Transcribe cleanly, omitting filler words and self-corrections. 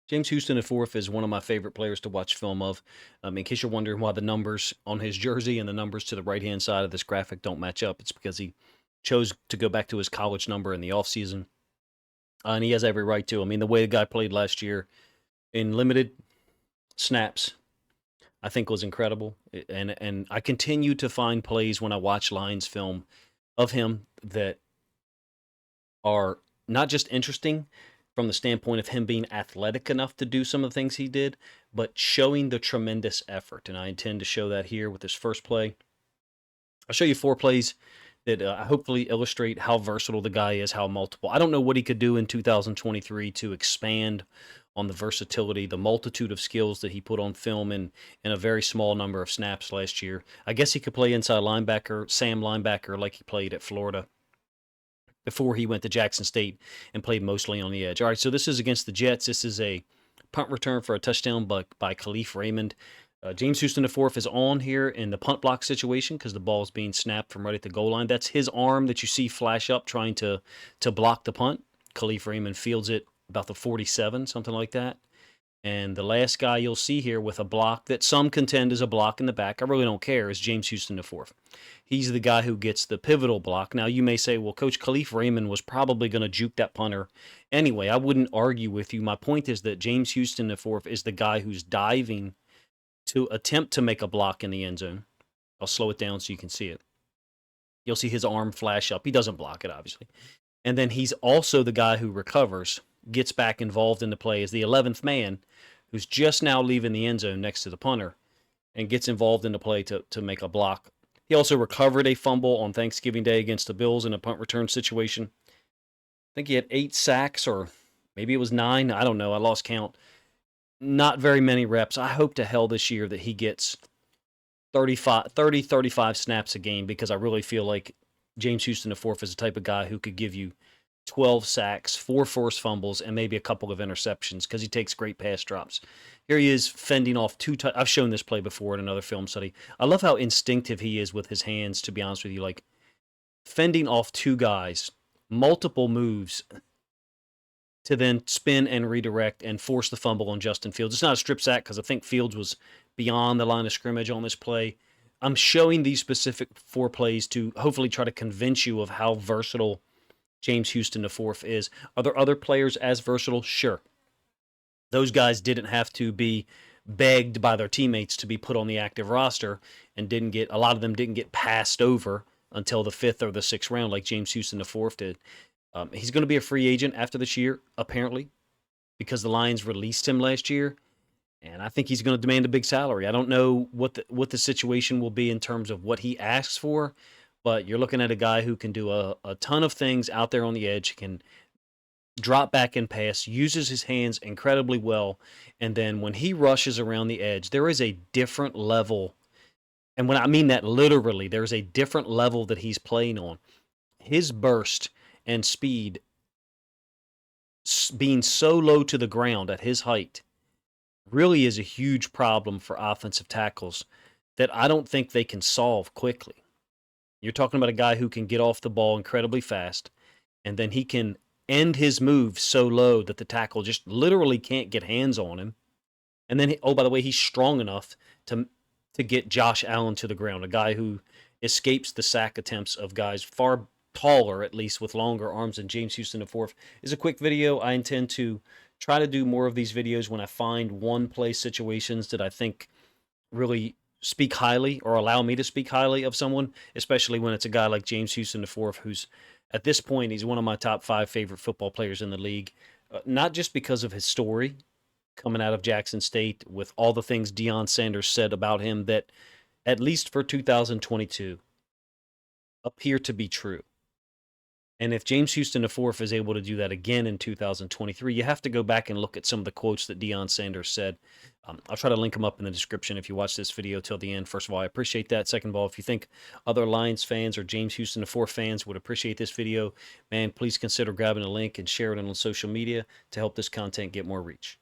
James Houston IV is one of my favorite players to watch film of. In case you're wondering why the numbers on his jersey and the numbers to the right-hand side of this graphic don't match up, it's because he chose to go back to his college number in the offseason. And he has every right to. I mean, the way the guy played last year in limited snaps, I think was incredible. And I continue to find plays when I watch Lions film of him that are not just interesting from the standpoint of him being athletic enough to do some of the things he did, but showing the tremendous effort. And I intend to show that here with this first play. I'll show you 4 plays that hopefully illustrate how versatile the guy is, how multiple. I don't know what he could do in 2023 to expand on the versatility, the multitude of skills that he put on film in a very small number of snaps last year. I guess he could play inside linebacker, Sam linebacker, like he played at Florida before he went to Jackson State and played mostly on the edge. All right, so this is against the Jets. This is a punt return for a touchdown by Khalif Raymond. James Houston IV is on here in the punt block situation because the ball is being snapped from right at the goal line. That's his arm that you see flash up trying to block the punt. Khalif Raymond fields it about the 47, something like that. And the last guy you'll see here with a block that some contend is a block in the back, I really don't care, is James Houston IV. He's the guy who gets the pivotal block. Now, you may say, well, Coach Khalif Raymond was probably going to juke that punter anyway. I wouldn't argue with you. My point is that James Houston IV is the guy who's diving to attempt to make a block in the end zone. I'll slow it down so you can see it. You'll see his arm flash up. He doesn't block it, obviously. And then he's also the guy who recovers, gets back involved in the play as the 11th man who's just now leaving the end zone next to the punter and gets involved in the play to make a block. He also recovered a fumble on Thanksgiving Day against the Bills in a punt return situation. I think he had 8 sacks, or maybe it was 9. I don't know. I lost count. Not very many reps. I hope to hell this year that he gets 35 snaps a game, because I really feel like James Houston IV is the type of guy who could give you 12 sacks, 4 forced fumbles, and maybe a couple of interceptions because he takes great pass drops. Here he is fending off 2 I've shown this play before in another film study. I love how instinctive he is with his hands, to be honest with you. Like, fending off 2 guys, multiple moves to then spin and redirect and force the fumble on Justin Fields. It's not a strip sack because I think Fields was beyond the line of scrimmage on this play. I'm showing these specific 4 plays to hopefully try to convince you of how versatile James Houston IV is. Are there other players as versatile? Sure. Those guys didn't have to be begged by their teammates to be put on the active roster, and a lot of them didn't get passed over until the 5th or the 6th round like James Houston IV did. He's going to be a free agent after this year, apparently, because the Lions released him last year, and I think he's going to demand a big salary. I don't know what the situation will be in terms of what he asks for, but you're looking at a guy who can do a ton of things out there on the edge, can drop back and pass, uses his hands incredibly well, and then when he rushes around the edge, there is a different level, and when I mean that literally, there's a different level that he's playing on. His burst and speed being so low to the ground at his height really is a huge problem for offensive tackles that I don't think they can solve quickly. You're talking about a guy who can get off the ball incredibly fast, and then he can end his move so low that the tackle just literally can't get hands on him. And then, oh, by the way, he's strong enough to get Josh Allen to the ground, a guy who escapes the sack attempts of guys far taller, at least with longer arms than James Houston IV. Is a quick video. I intend to try to do more of these videos when I find one-play situations that I think really speak highly or allow me to speak highly of someone, especially when it's a guy like James Houston IV, who's at this point, he's one of my top 5 favorite football players in the league, not just because of his story coming out of Jackson State with all the things Deion Sanders said about him that, at least for 2022, appear to be true. And if James Houston IV is able to do that again in 2023, you have to go back and look at some of the quotes that Deion Sanders said. I'll try to link them up in the description if you watch this video till the end. First of all, I appreciate that. Second of all, if you think other Lions fans or James Houston IV fans would appreciate this video, man, please consider grabbing a link and share it on social media to help this content get more reach.